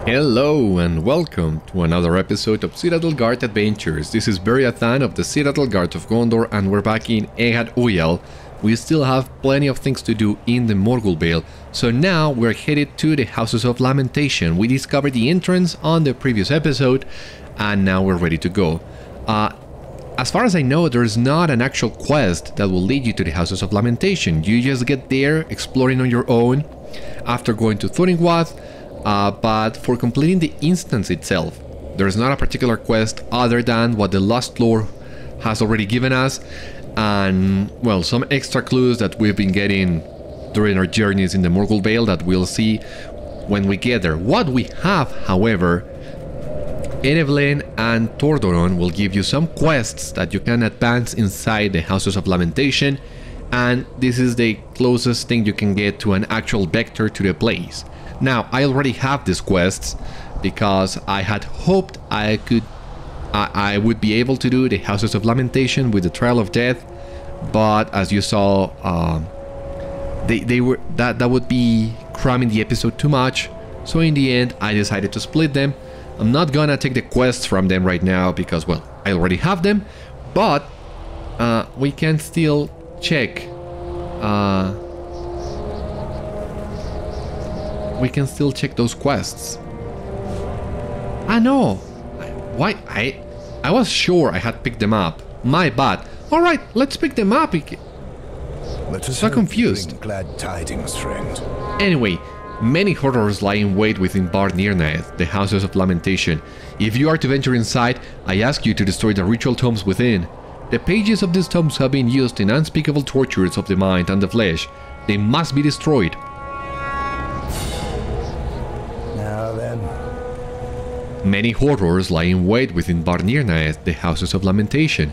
Hello and welcome to another episode of Citadel Guard Adventures. This is Beriathan of the Citadel Guard of Gondor and we're back in Agath-kali. We still have plenty of things to do in the Morgul Vale, so now we're headed to the Houses of Lamentation. We discovered the entrance on the previous episode and now we're ready to go. As far as I know, there's not an actual quest that will lead you to the Houses of Lamentation. You just get there exploring on your own after going to Thorningwath. But for completing the instance itself, there's not a particular quest other than what the Lost Lore has already given us, and, well, some extra clues that we've been getting during our journeys in the Morgul Vale that we'll see when we get there. What we have, however, Ereblen and Tordoron will give you some quests that you can advance inside the Houses of Lamentation, and this is the closest thing you can get to an actual vector to the place. Now, I already have these quests because I had hoped I would be able to do the Houses of Lamentation with the Trial of Death, but as you saw, that would be cramming the episode too much. So in the end, I decided to split them. I'm not gonna take the quests from them right now because, well, I already have them, but we can still check. We can still check those quests. I know. Why? I was sure I had picked them up. My bad. All right, let's pick them up. Let us so confused. Glad tidings, friend. Anyway, many horrors lie in wait within Bâr Nírnaeth, the Houses of Lamentation. If you are to venture inside, I ask you to destroy the ritual tomes within. The pages of these tomes have been used in unspeakable tortures of the mind and the flesh. They must be destroyed. Many horrors lie in wait within Bâr Nírnaeth, the Houses of Lamentation.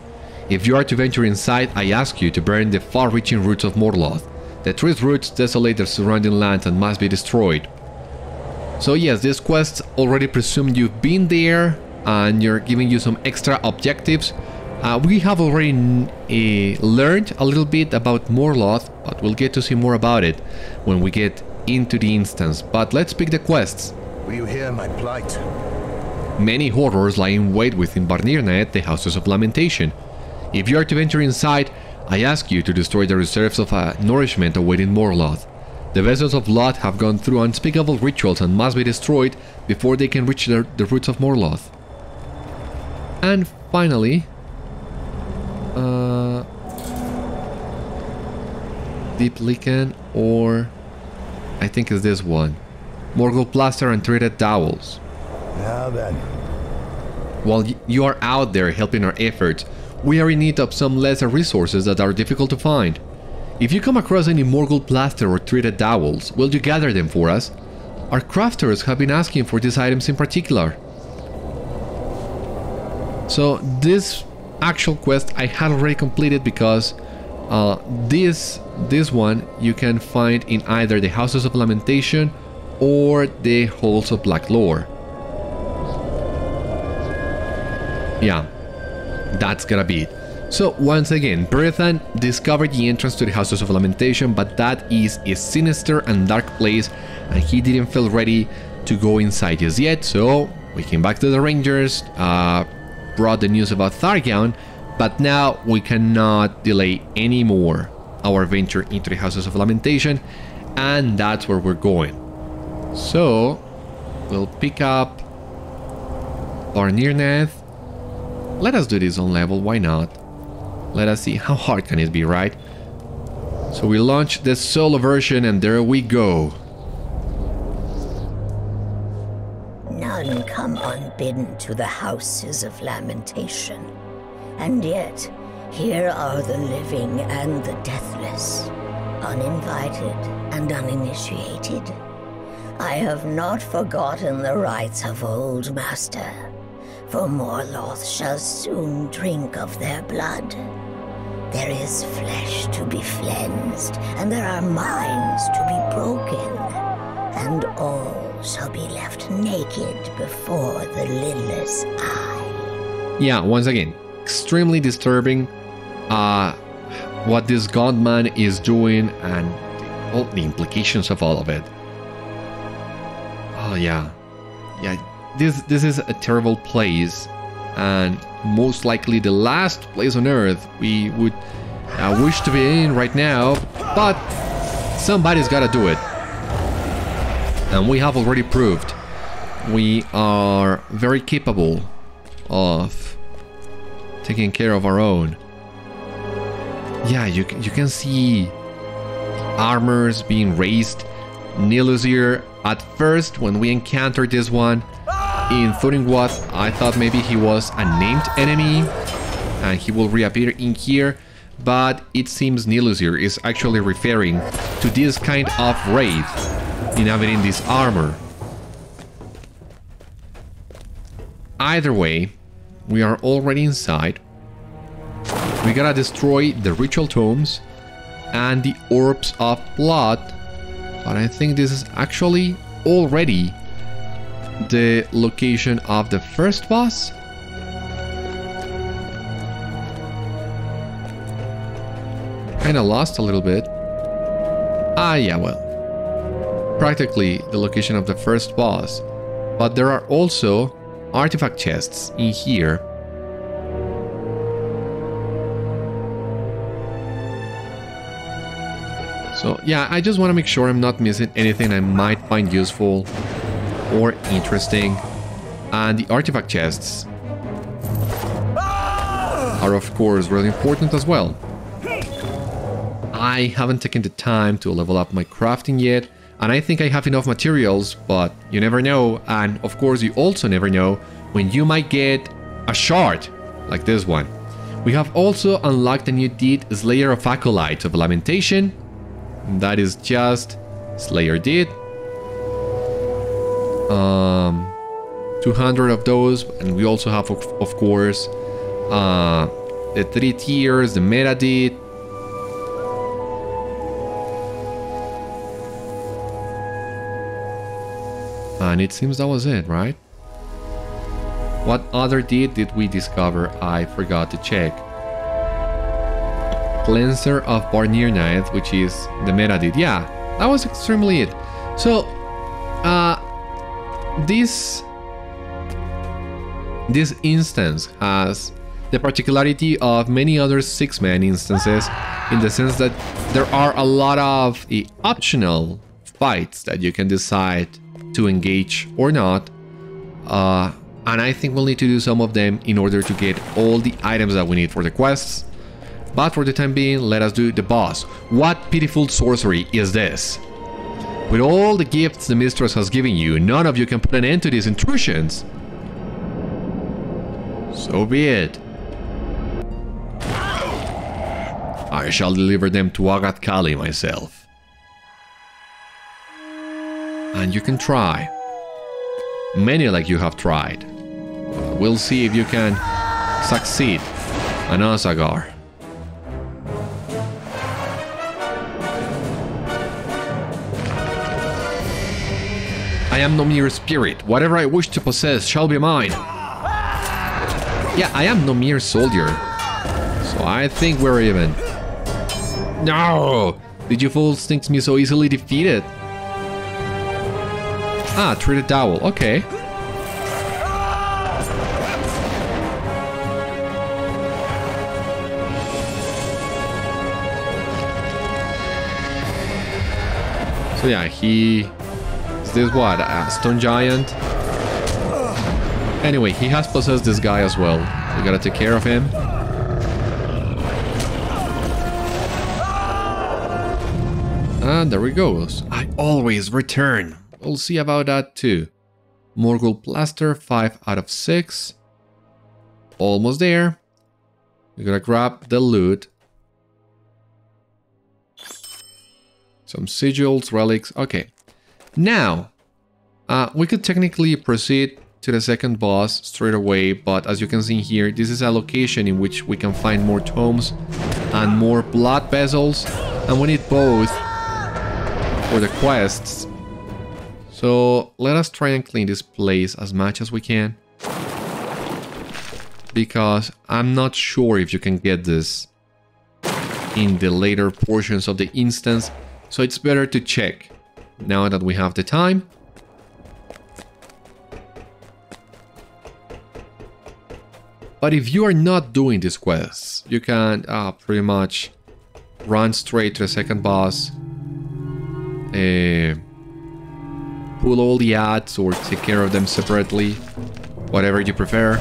If you are to venture inside, I ask you to burn the far-reaching roots of Morloth. The tree's roots desolate the surrounding lands and must be destroyed. So yes, these quests already presume you've been there, and you're giving you some extra objectives. We have already learned a little bit about Morloth, but we'll get to see more about it when we get into the instance. But let's pick the quests. Will you hear my plight? Many horrors lie in wait within Bâr Nírnaeth, the Houses of Lamentation. If you are to venture inside, I ask you to destroy the reserves of nourishment awaiting Morloth. The vessels of blood have gone through unspeakable rituals and must be destroyed before they can reach the roots of Morloth. And finally, Deep Lichen, or I think it's this one, Morgul Plaster and Treated Dowels. Now then. While you are out there helping our efforts, we are in need of some lesser resources that are difficult to find. If you come across any Morgul Plaster or Treated Dowels, will you gather them for us? Our crafters have been asking for these items in particular. So this actual quest I had already completed because this one you can find in either the Houses of Lamentation or the Halls of Black Lore. Yeah, that's gonna be it. So once again, Beriathan discovered the entrance to the Houses of Lamentation, but that is a sinister and dark place, and he didn't feel ready to go inside just yet. So we came back to the Rangers, brought the news about Thargown, but now we cannot delay anymore our venture into the Houses of Lamentation, and that's where we're going. So we'll pick up Bâr Nírnaeth. Let us do this on level, why not? Let us see how hard can it be, right? So we launch the solo version and there we go. None come unbidden to the Houses of Lamentation. And yet, here are the living and the deathless, uninvited and uninitiated. I have not forgotten the rites of old master. For Morloth shall soon drink of their blood. There is flesh to be cleansed, and there are minds to be broken, and all shall be left naked before the lidless eye. Yeah, once again, extremely disturbing what this Gaunt-woman is doing and all the implications of all of it. Oh yeah. Yeah, this is a terrible place, and most likely the last place on Earth we would wish to be in right now, but somebody's gotta do it. And we have already proved we are very capable of taking care of our own. Yeah, you can see armors being raised. Niluzir, at first when we encountered this one in Thuringwat, I thought maybe he was a named enemy and he will reappear in here, but it seems Niluzir is actually referring to this kind of wraith inhabiting this armor. Either way, we are already inside. We gotta destroy the ritual tomes and the orbs of blood, but I think this is actually already the location of the first boss. Kinda lost a little bit. Ah, yeah, well, practically the location of the first boss, but there are also artifact chests in here. So yeah, I just want to make sure I'm not missing anything I might find useful or interesting. And the artifact chests are of course really important as well. I haven't taken the time to level up my crafting yet, and I think I have enough materials, but you never know. And of course you also never know when you might get a shard like this one. We have also unlocked a new deed, Slayer of Acolytes of Lamentation. That is just Slayer deed. 200 of those, and we also have of course the 3 tiers, the meta deed. And it seems that was it, right? What other deed did we discover? I forgot to check. Cleanser of Bâr Nírnaeth, which is the meta deed. Yeah, that was extremely it. So, this instance has the particularity of many other 6-man instances, in the sense that there are a lot of optional fights that you can decide to engage or not, and I think we'll need to do some of them in order to get all the items that we need for the quests. But for the time being, let us do the boss. What pitiful sorcery is this? With all the gifts the mistress has given you, none of you can put an end to these intrusions. So be it. I shall deliver them to Agath-kali myself. And you can try. Many like you have tried. We'll see if you can succeed. An Osagar. I am no mere spirit. Whatever I wish to possess shall be mine. Yeah, I am no mere soldier. So I think we're even. No! Did you fools think me so easily defeated? Ah, treated dowel. Okay. So yeah, he... Is this what? A stone giant? Anyway, he has possessed this guy as well. We gotta take care of him. And there he goes. I always return. We'll see about that too. Morgul plaster, 5 out of 6. Almost there. We gotta grab the loot. Some sigils, relics. Okay. Now, we could technically proceed to the second boss straight away, but as you can see here, this is a location in which we can find more tomes and more blood vessels, and we need both for the quests. So let us try and clean this place as much as we can, because I'm not sure if you can get this in the later portions of the instance, so it's better to check now that we have the time. But if you are not doing these quests, you can pretty much run straight to the second boss, pull all the ads or take care of them separately, whatever you prefer.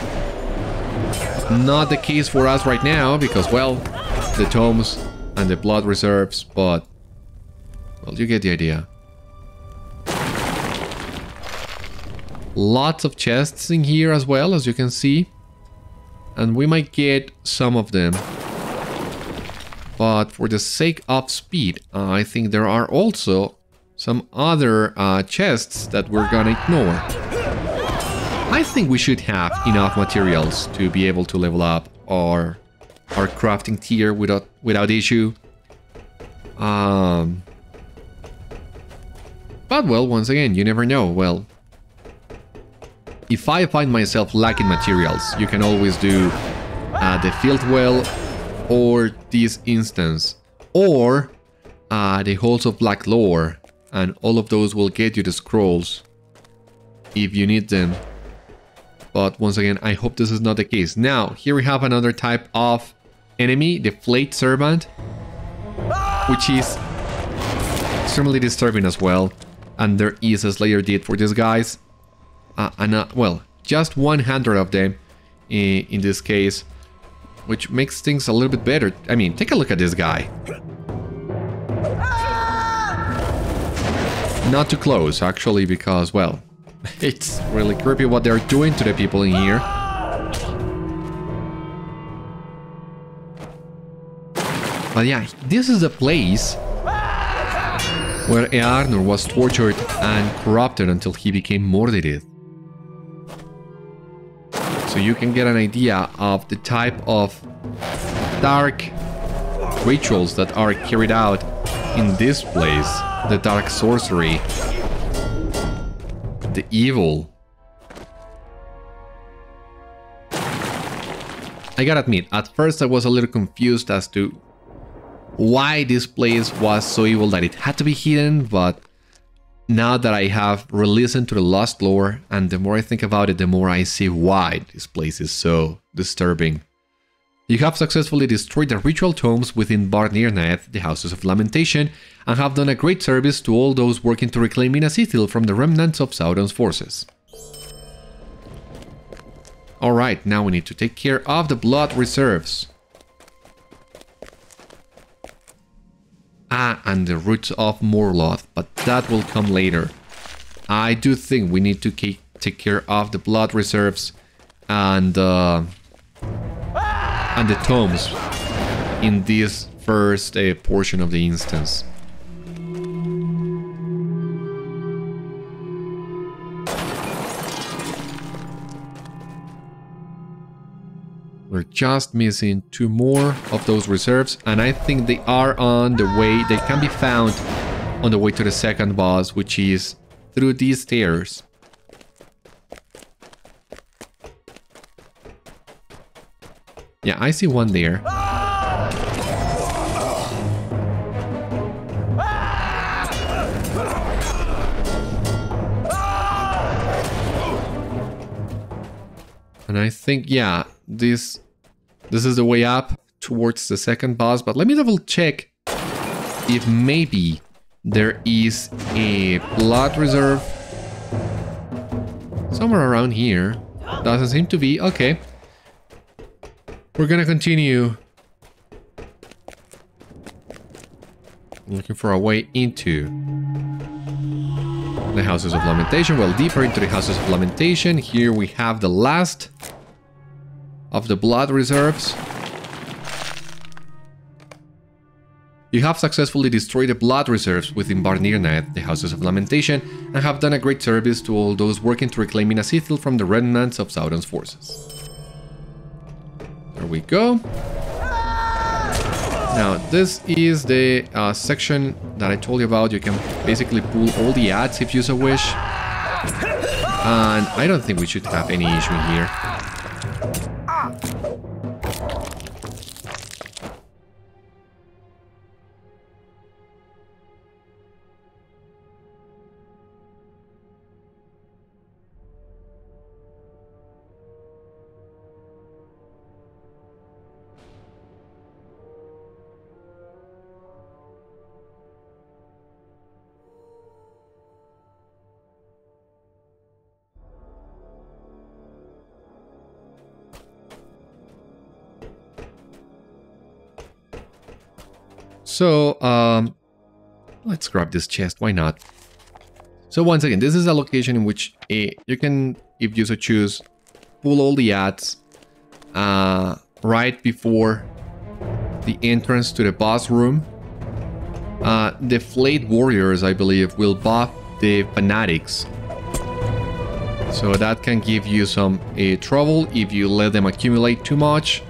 Not the case for us right now because, well, the tomes and the blood reserves, but, well, you get the idea. Lots of chests in here as well, as you can see. And we might get some of them. But for the sake of speed, I think there are also some other chests that we're gonna ignore. I think we should have enough materials to be able to level up our crafting tier without issue. But well, once again, you never know. Well, if I find myself lacking materials, you can always do the field well, or this instance, or the Halls of Black lore, and all of those will get you the scrolls if you need them. But once again, I hope this is not the case. Now, here we have another type of enemy, the Flayed Servant, which is extremely disturbing as well. And there is a Slayer deed for these guys. Well, just 100 of them in this case, which makes things a little bit better. I mean, take a look at this guy. Not too close, actually, because, well, it's really creepy what they're doing to the people in here. But yeah, this is the place where Earnur was tortured and corrupted until he became Mordred. So you can get an idea of the type of dark rituals that are carried out in this place. The dark sorcery, the evil. I gotta admit, at first I was a little confused as to why this place was so evil that it had to be hidden, but now that I have re-listened to the Lost lore, and the more I think about it, the more I see why this place is so disturbing. You have successfully destroyed the ritual tomes within Bâr Nírnaeth, the Houses of Lamentation, and have done a great service to all those working to reclaim Minas from the remnants of Sauron's forces. Alright, now we need to take care of the blood reserves. And the roots of Morloth, but that will come later. I do think we need to take care of the blood reserves and the tomes in this first portion of the instance. We're just missing 2 more of those reserves, and I think they are on the way. They can be found on the way to the second boss, which is through these stairs. Yeah, I see one there. And I think, yeah, this is the way up towards the second boss, but let me double check if maybe there is a blood reserve somewhere around here. Doesn't seem to be. Okay. We're gonna continue looking for a way into the Houses of Lamentation. Well, deeper into the Houses of Lamentation. Here we have the last of the blood reserves. You have successfully destroyed the blood reserves within Bâr Nírnaeth, the Houses of Lamentation, and have done a great service to all those working to reclaim Minas from the remnants of Sauron's forces. There we go. Now, this is the section that I told you about. You can basically pull all the ads if you so wish. And I don't think we should have any issue here. So, let's grab this chest, why not? So once again, this is a location in which you can, if you so choose, pull all the ads right before the entrance to the boss room. The Flayed Warriors, I believe, will buff the Fanatics. So that can give you some trouble if you let them accumulate too much.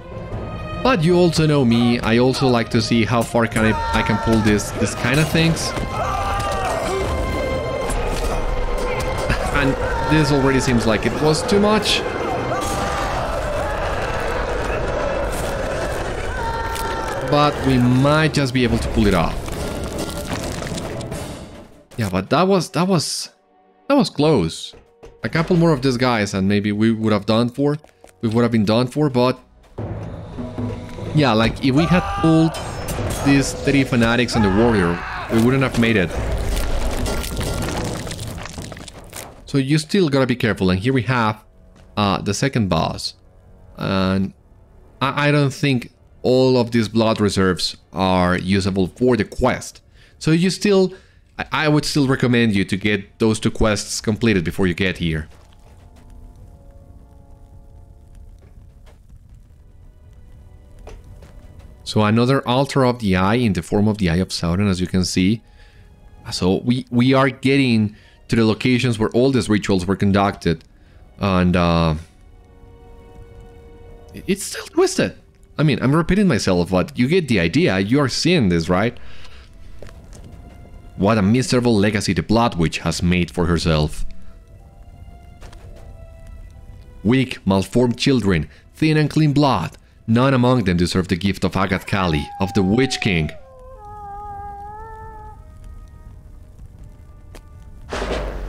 But you also know me, I also like to see how far I can pull this kind of things. And this already seems like it was too much. But we might just be able to pull it off. Yeah, but that was close. A couple more of these guys and maybe we would have been done for, but yeah, like if we had pulled these 3 Fanatics and the Warrior, we wouldn't have made it. So you still gotta be careful, and here we have the second boss. And I don't think all of these blood reserves are usable for the quest. So you still, I would still recommend you to get those 2 quests completed before you get here. So another altar of the eye in the form of the Eye of Sauron, as you can see. So we are getting to the locations where all these rituals were conducted. And it's still twisted. I mean, I'm repeating myself, but you get the idea. You are seeing this, right? What a miserable legacy the Blood Witch has made for herself. Weak, malformed children, thin and clean blood. None among them deserve the gift of Agath-kali, of the Witch King.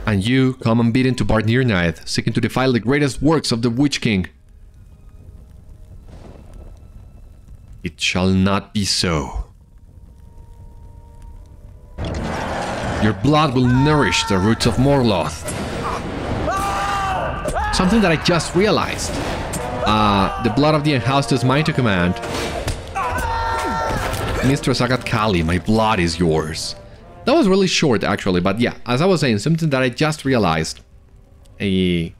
And you come unbeaten to Bâr Nírnaeth, seeking to defile the greatest works of the Witch King. It shall not be so. Your blood will nourish the roots of Morloth. Something that I just realized. The blood of the unhoused is mine to command. Mistress Agath-kali, my blood is yours. That was really short, actually, but yeah, as I was saying, something that I just realized. I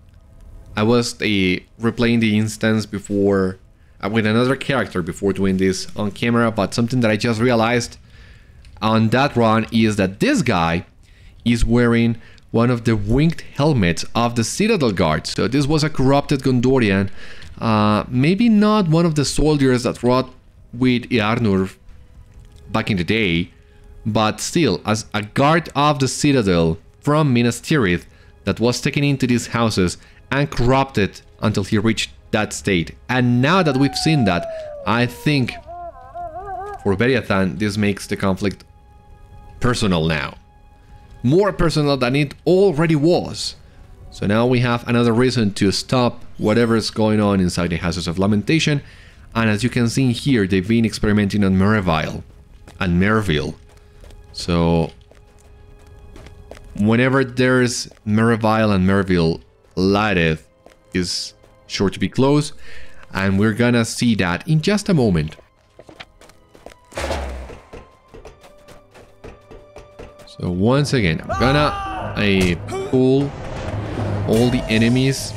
was replaying the instance before, with another character before doing this on camera, but something that I just realized on that run is that this guy is wearing one of the winged helmets of the Citadel Guard. So this was a corrupted Gondorian, maybe not one of the soldiers that fought with Eärnur back in the day, but still as a guard of the Citadel from Minas Tirith that was taken into these houses and corrupted until he reached that state. And now that we've seen that, I think for Beriathan this makes the conflict personal now. More personal than it already was. So now we have another reason to stop whatever's going on inside the Houses of Lamentation. And as you can see here, they've been experimenting on Merivale and Merville. So whenever there's Merivale and Merville, Lhaereth is sure to be close. And we're gonna see that in just a moment. So once again, I'm gonna pull all the enemies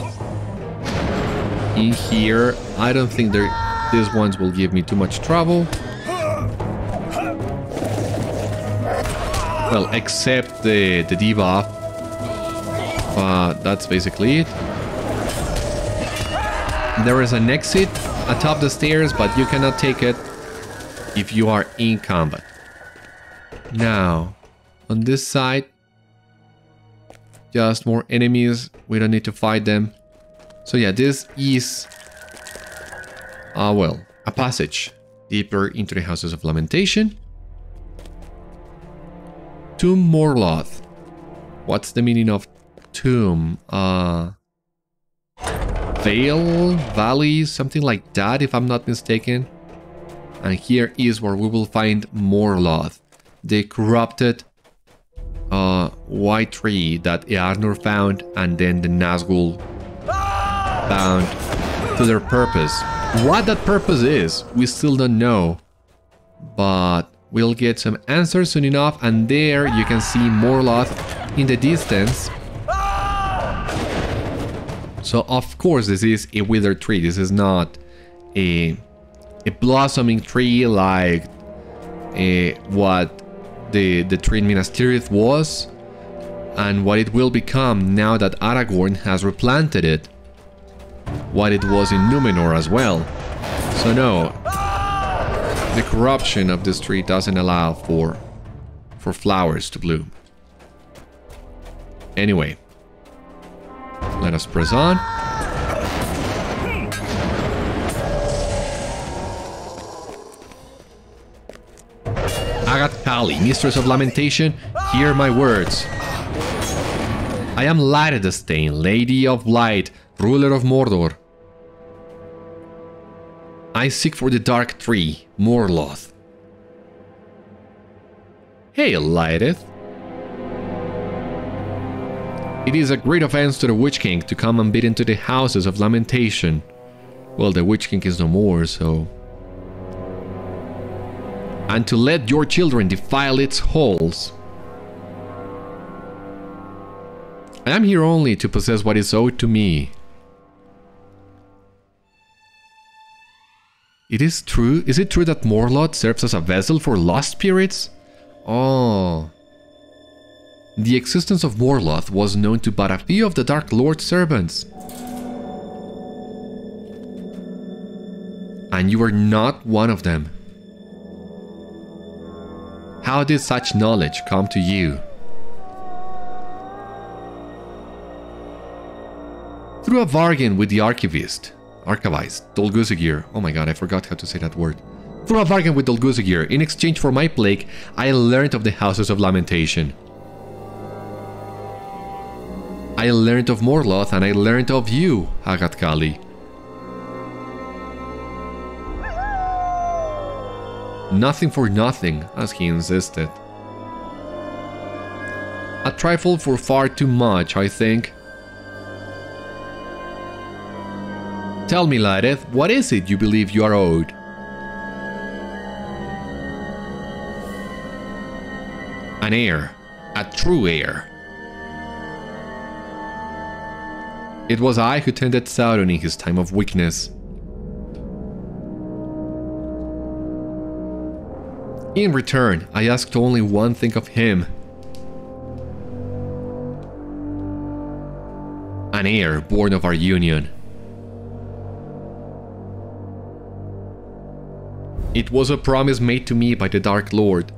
in here. I don't think these ones will give me too much trouble. Well, except the debuff. That's basically it. There is an exit atop the stairs, but you cannot take it if you are in combat. Now, on this side, just more enemies. We don't need to fight them. So yeah, this is, well, a passage deeper into the Houses of Lamentation. Tomb Morloth. What's the meaning of tomb? Valley, something like that, if I'm not mistaken. And here is where we will find Morloth, the corrupted white tree that Eärnur found, and then the Nazgul found to their purpose. What that purpose is, we still don't know. But we'll get some answers soon enough, and there you can see Morloth in the distance. So of course this is a withered tree. This is not a blossoming tree like what the tree in Minas Tirith was, and what it will become now that Aragorn has replanted it, what it was in Númenor as well. So no, the corruption of this tree doesn't allow for flowers to bloom. Anyway, let us press on. Agath-kali, Mistress of Lamentation, hear my words. I am Lhaereth the Stain, Lady of Light, ruler of Mordor. I seek for the Dark Tree, Morloth. Hail, Lhaereth. It is a great offense to the Witch King to come unbidden to the Houses of Lamentation. Well, the Witch King is no more, so... And to let your children defile its halls. I am here only to possess what is owed to me. It is true? Is it true that Morloth serves as a vessel for lost spirits? Oh. The existence of Morloth was known to but a few of the Dark Lord's servants. And you were not one of them. How did such knowledge come to you? Through a bargain with the archivist, Dol Guzegir. Oh my god, I forgot how to say that word. Through a bargain with Dol Guzegir, in exchange for my plague, I learned of the Houses of Lamentation. I learned of Morloth, and I learned of you, Agath-kali. Nothing for nothing, as he insisted. A trifle for far too much, I think. Tell me, Lhaereth, what is it you believe you are owed? An heir. A true heir. It was I who tended Sauron in his time of weakness. In return, I asked only one thing of him. An heir born of our union. It was a promise made to me by the Dark Lord.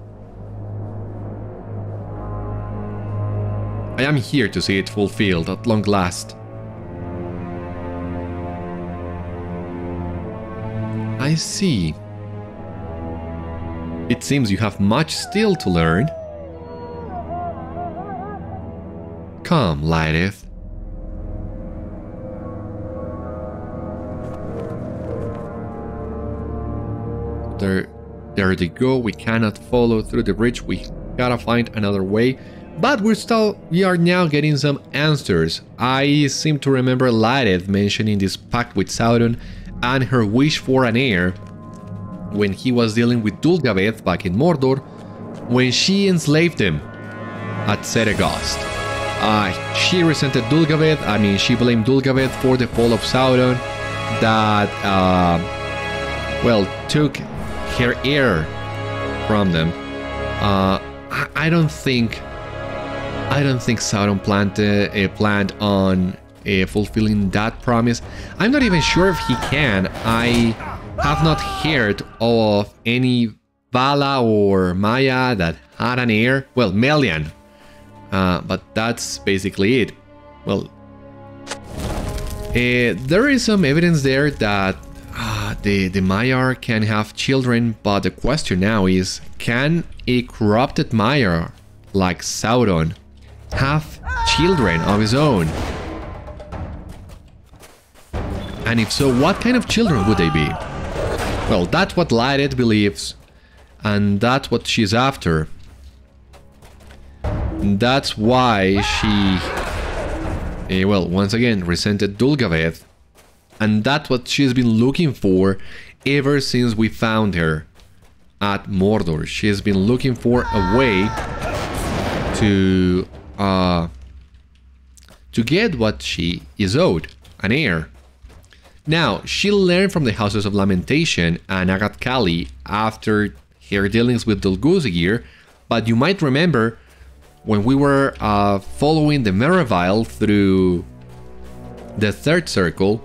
I am here to see it fulfilled at long last. I see. It seems you have much still to learn. Come, Lhaereth. There they go. We cannot follow through the bridge. We gotta find another way. But we are now getting some answers. I seem to remember Lhaereth mentioning this pact with Sauron and her wish for an heir when he was dealing with Dulgaveth back in Mordor, when she enslaved him at Seregast. She resented Dulgaveth. I mean, she blamed Dulgaveth for the fall of Sauron that, well, took her heir from them. I don't think Sauron planned on fulfilling that promise. I'm not even sure if he can. I have not heard of any Vala or Maya that had an heir. Well, Melian. But that's basically it. Well, there is some evidence there that the Maiar can have children, but the question now is, can a corrupted Maiar like Sauron have children of his own? And if so, what kind of children would they be? Well, that's what Lhaereth believes, and that's what she's after. That's why she, well, once again, resented Dulgaveth, and that's what she's been looking for ever since we found her. at Mordor. She's been looking for a way to get what she is owed, an heir. Now, she learned from the Houses of Lamentation and Agath-kali after her dealings with Dol Guldur, but you might remember when we were following the Merivale through the third circle,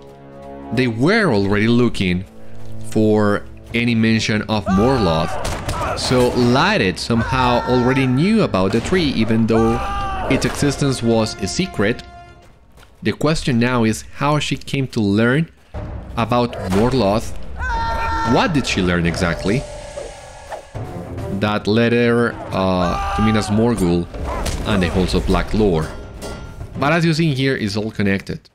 they were already looking for any mention of Morloth. So Lhaereth somehow already knew about the tree, even though its existence was a secret. The question now is how she came to learn about Morloth. What did she learn exactly that led her to Minas Morgul and the Halls of Black lore? But as you see here, it's all connected.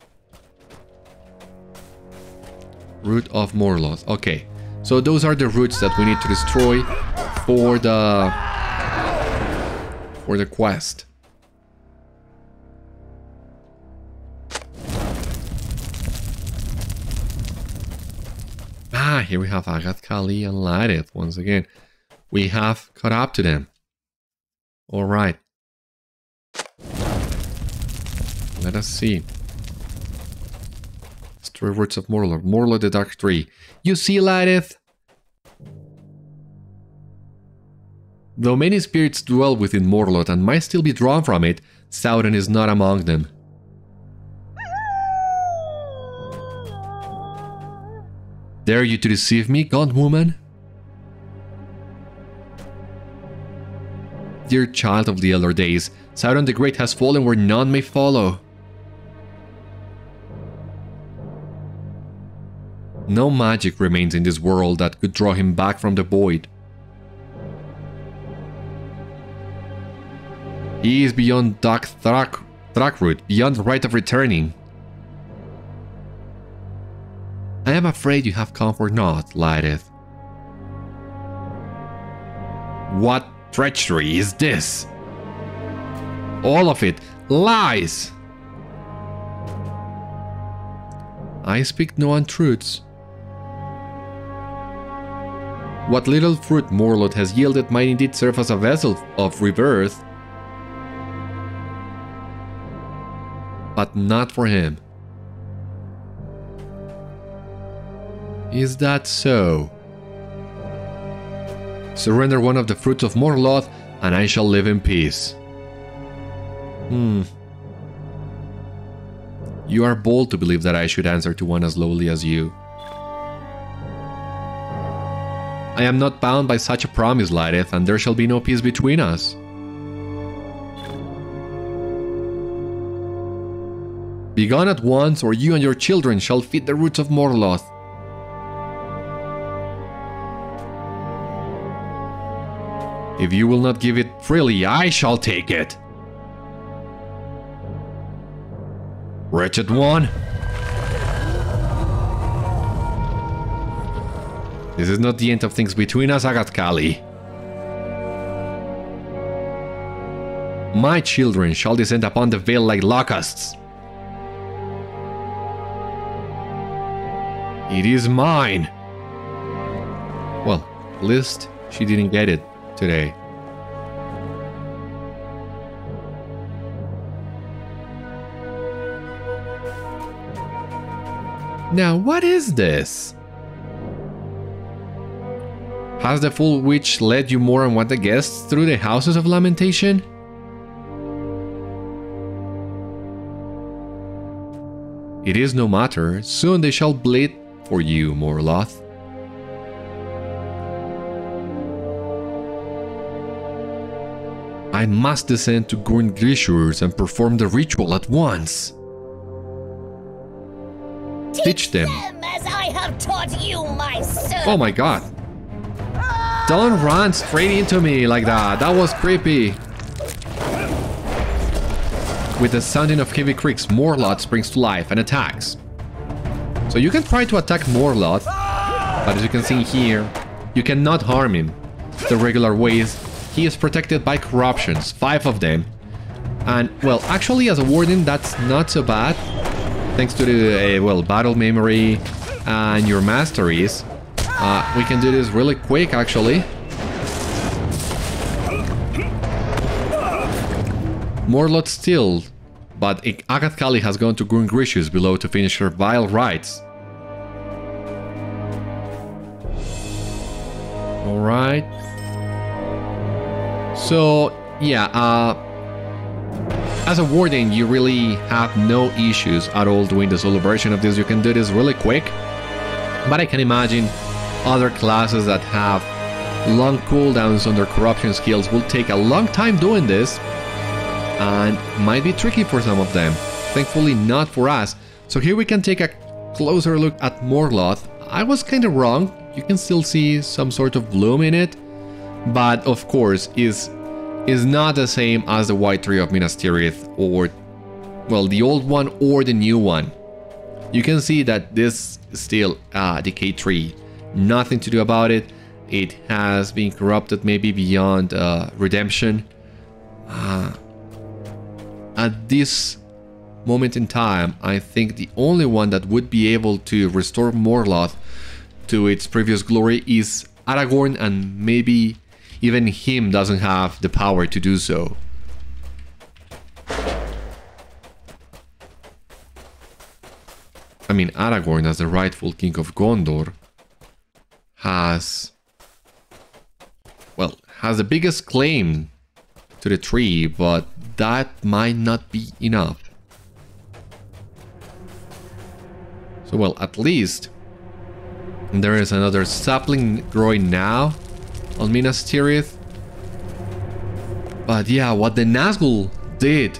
Root of Morloth. Okay, so those are the roots that we need to destroy for the quest. Ah, here we have Agath-kali and Lhaereth once again. We have caught up to them. Alright. Let us see. Destroy roots of Morloth. Morloth the Dark Tree. You see, Lhaereth? Though many spirits dwell within Morloth and might still be drawn from it, Sauron is not among them. Dare you to deceive me, Gaunt-woman? Dear child of the elder days, Sauron the Great has fallen where none may follow. No magic remains in this world that could draw him back from the void. He is beyond Dhak Thrakrut, beyond the Rite of Returning. I am afraid you have come for naught, Lhaereth. What treachery is this? All of it lies! I speak no untruths. What little fruit Morloth has yielded might indeed serve as a vessel of rebirth, but not for him. Is that so? Surrender one of the fruits of Morloth, and I shall live in peace. You are bold to believe that I should answer to one as lowly as you. I am not bound by such a promise, Lhaereth, and there shall be no peace between us. Begone at once, or you and your children shall feed the roots of Morloth. If you will not give it freely, I shall take it. Wretched one. This is not the end of things between us, Agath-kali. My children shall descend upon the Vale like locusts. It is mine. Well, at least she didn't get it today. Now, what is this? Has the Full Witch led you more and want the guests through the Houses of Lamentation? It is no matter, soon they shall bleed for you, Morloth. I must descend to Gaunt-woman and perform the ritual at once. Teach them as I have taught you, my son. Oh my god. Don't run straight into me like that. That was creepy. With the sounding of heavy creaks, Morloth springs to life and attacks. So you can try to attack Morloth, but as you can see here, you cannot harm him the regular ways. He is protected by corruptions, 5 of them. And, well, actually as a warden, that's not so bad. Thanks to the, well, battle memory and your masteries. We can do this really quick, actually. Morloth still, but Agath-kali has gone to Grungricius below to finish her vile rites. Alright. So, yeah, as a Warden, you really have no issues at all doing the solo version of this. You can do this really quick. But I can imagine other classes that have long cooldowns on their corruption skills will take a long time doing this. And might be tricky for some of them. Thankfully not for us. So here we can take a closer look at Morloth. I was kind of wrong. You can still see some sort of bloom in it. But of course is not the same as the White Tree of Minas Tirith, or, well, the old one or the new one. You can see that this is still a decayed tree. Nothing to do about it. It has been corrupted maybe beyond redemption. At this moment in time, I think the only one that would be able to restore Morloth to its previous glory is Aragorn, and maybe even him doesn't have the power to do so. I mean, Aragorn, as the rightful king of Gondor, has the biggest claim to the tree, but that might not be enough. So, well, at least there is another sapling growing now on Minas Tirith. But yeah, what the Nazgul did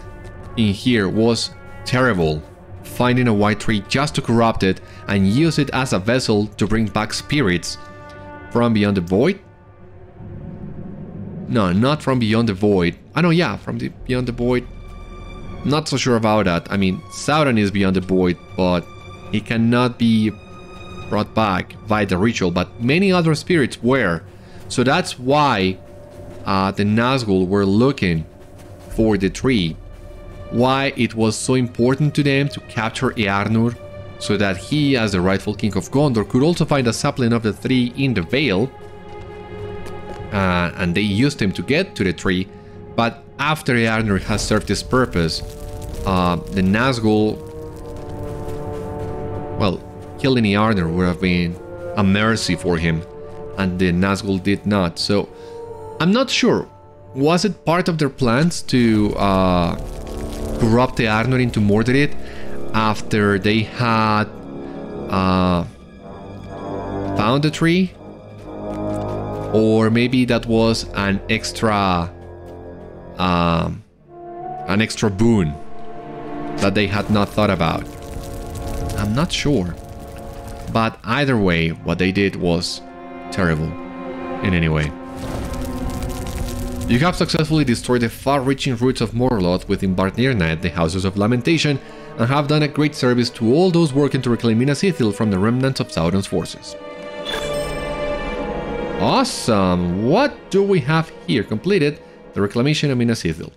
in here was terrible. Finding a white tree just to corrupt it and use it as a vessel to bring back spirits from beyond the void. No, not from beyond the void. I know, yeah, from beyond the void. Not so sure about that. I mean, Sauron is beyond the void, but he cannot be brought back via the ritual, but many other spirits were. So that's why the Nazgul were looking for the tree. Why it was so important to them to capture Eärnur, so that he, as the rightful king of Gondor, could also find a sapling of the tree in the Vale. And they used him to get to the tree. But after Eärnur has served his purpose, the Nazgul, well, killing Eärnur would have been a mercy for him, and the Nazgul did not. So I'm not sure. Was it part of their plans to corrupt Eärnur into Mordred after they had found the tree? Or maybe that was an extra boon that they had not thought about. I'm not sure. But either way, what they did was terrible in any way. You have successfully destroyed the far-reaching roots of Morloth within Bâr Nírnaeth, the Houses of Lamentation, and have done a great service to all those working to reclaim Minas Ithil from the remnants of Sauron's forces. Awesome! What do we have here? Completed the reclamation of Minas Ithil.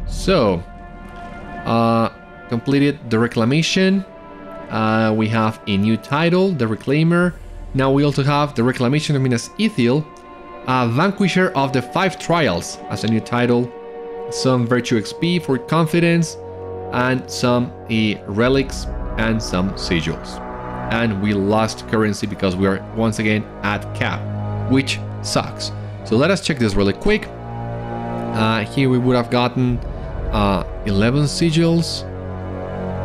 So, completed the reclamation. We have a new title, the Reclaimer. Now we also have the reclamation of Minas Ithil, Vanquisher of the 5 Trials as a new title, some Virtue XP for confidence, and some relics and some sigils. And we lost currency because we are once again at cap, which sucks. So let us check this really quick. Here we would have gotten 11 sigils,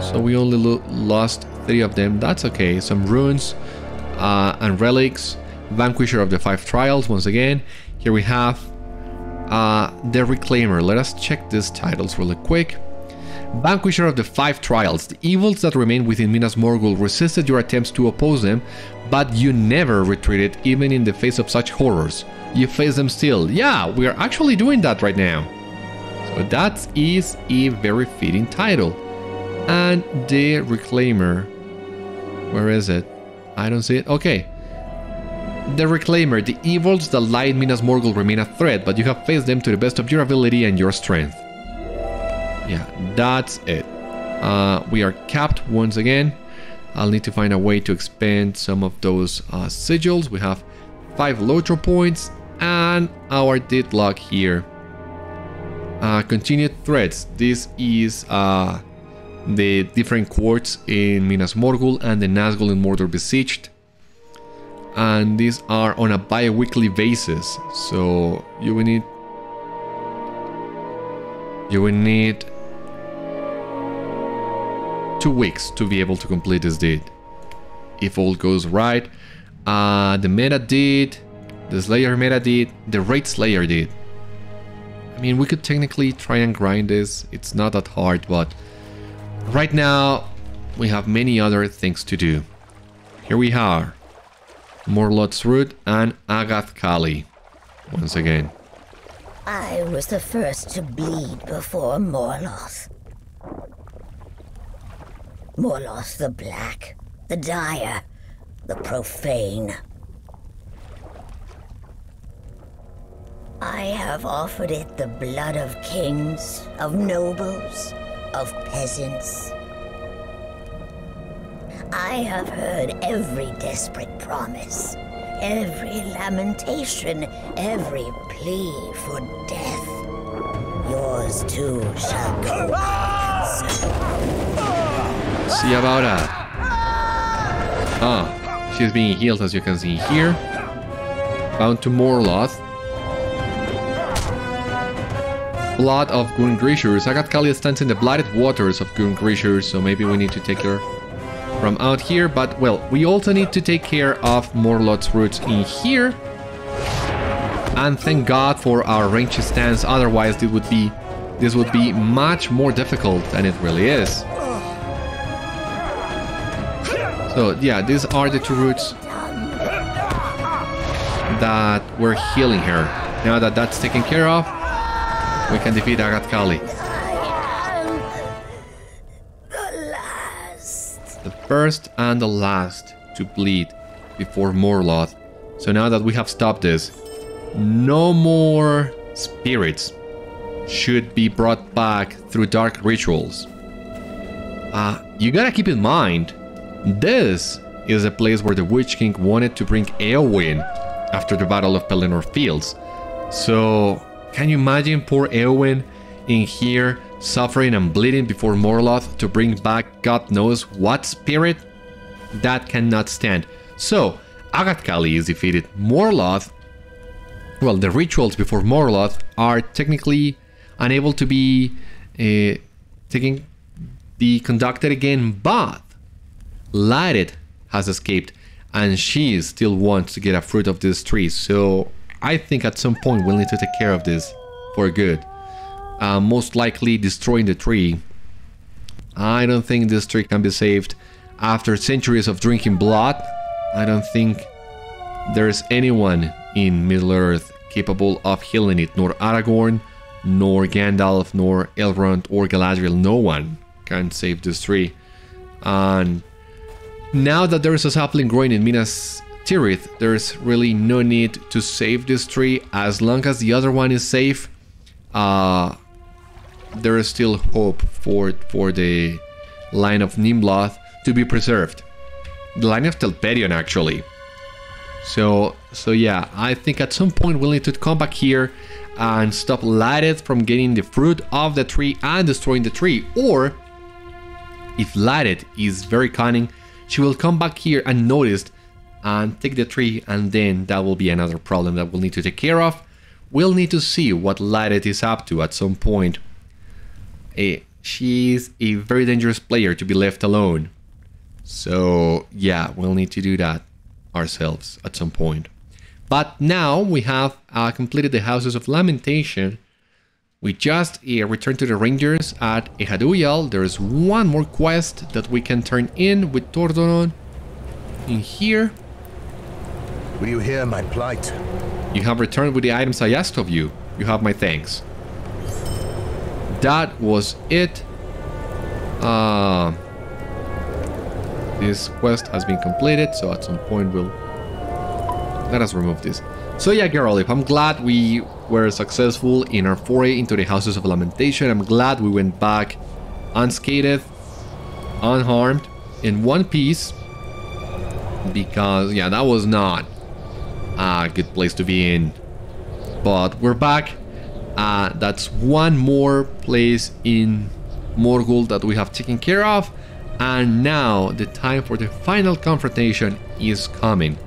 so we only lost 3 of them. That's okay. Some runes and relics. Vanquisher of the 5 Trials once again. Here we have the Reclaimer. Let us check these titles really quick. Vanquisher of the 5 Trials. The evils that remain within Minas Morgul resisted your attempts to oppose them, but you never retreated even in the face of such horrors. You face them still. Yeah, we are actually doing that right now. So that is a very fitting title. And the Reclaimer. Where is it? I don't see it. Okay. The Reclaimer. The evils that lie in Minas Morgul remain a threat, but you have faced them to the best of your ability and your strength. Yeah, that's it. We are capped once again. I'll need to find a way to expand some of those sigils. We have 5 LOTRO points, and our deadlock here Continued threats. This is the different courts in Minas Morgul and the Nazgul in Mordor besieged. And these are on a bi-weekly basis. So you will need 2 weeks to be able to complete this deed. If all goes right. The meta did, the Slayer meta did, the Raid Slayer did. I mean, we could technically try and grind this. It's not that hard, but right now we have many other things to do. Here we are. Morloth's Root and Agath-kali. Once again. I was the first to bleed before Morloth. Morloth the Black, the Dire, the Profane. I have offered it the blood of kings, of nobles, of peasants. I have heard every desperate promise, every lamentation, every plea for death. Yours too shall go unanswered. See about that. Ah, she's being healed, as you can see here. Bound to Morloth. Blood of Gungrisher. Agath-kali stands in the blighted waters of Gungrisher, so maybe we need to take her from out here. But, well, we also need to take care of Morloth's roots in here. And thank God for our ranged stance, otherwise this would be much more difficult than it really is. So yeah, these are the 2 roots that we're healing her. Now that that's taken care of, we can defeat Agath-kali. The first and the last to bleed before Morloth. So now that we have stopped this, no more spirits should be brought back through dark rituals. You gotta keep in mind, this is a place where the Witch King wanted to bring Éowyn after the Battle of Pelennor Fields. So, can you imagine poor Éowyn in here suffering and bleeding before Morloth to bring back God knows what spirit? That cannot stand. So, Agath-kali is defeated. Morloth, well, the rituals before Morloth are technically unable to be conducted again, but Lhaereth has escaped and she still wants to get a fruit of this tree. So I think at some point we'll need to take care of this for good. Most likely destroying the tree. I don't think this tree can be saved after centuries of drinking blood. I don't think there's anyone in Middle-earth capable of healing it. Nor Aragorn, nor Gandalf, nor Elrond or Galadriel. No one can save this tree. And now that there is a sapling growing in Minas Tirith, there's really no need to save this tree. As long as the other one is safe, there is still hope for the line of Nimloth to be preserved. The line of Telperion, actually. So yeah, I think at some point we'll need to come back here and stop Lhaereth from getting the fruit of the tree and destroying the tree. Or, if Lhaereth is very cunning, she will come back here and notice and take the tree, and then that will be another problem that we'll need to take care of. We'll need to see what Lhaereth is up to at some point. She's a very dangerous player to be left alone. So yeah, we'll need to do that ourselves at some point. But now we have completed the Houses of Lamentation. We just returned to the Rangers at Ehad-Uyal. There's one more quest that we can turn in with Tordonon in here. Will you hear my plight? You have returned with the items I asked of you. You have my thanks. That was it. This quest has been completed, so at some point we'll... Let us remove this. So yeah, Geralt, I'm glad we were successful in our foray into the Houses of Lamentation. I'm glad we went back unscathed, unharmed, in one piece. Because, yeah, that was not a good place to be in. But we're back. That's one more place in Morgul that we have taken care of. And now the time for the final confrontation is coming.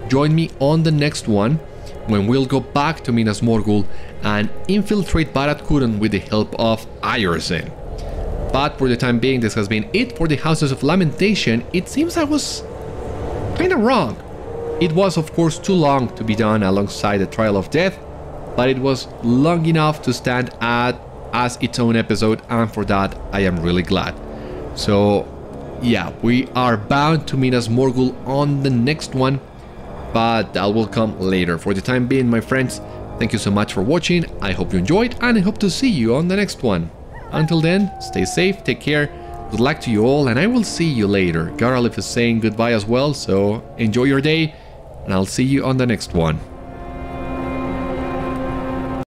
Join me on the next one, when we'll go back to Minas Morgul and infiltrate Barath-kûrn with the help of Iorzen. But for the time being, this has been it for the Houses of Lamentation. It seems I was kinda wrong. It was of course too long to be done alongside the Trial of Death, but it was long enough to stand as its own episode, and for that I am really glad. So yeah, we are bound to Minas Morgul on the next one, but that will come later. For the time being, my friends, thank you so much for watching. I hope you enjoyed, and I hope to see you on the next one. Until then, stay safe, take care, good luck to you all, and I will see you later. Garalith is saying goodbye as well, so enjoy your day, and I'll see you on the next one.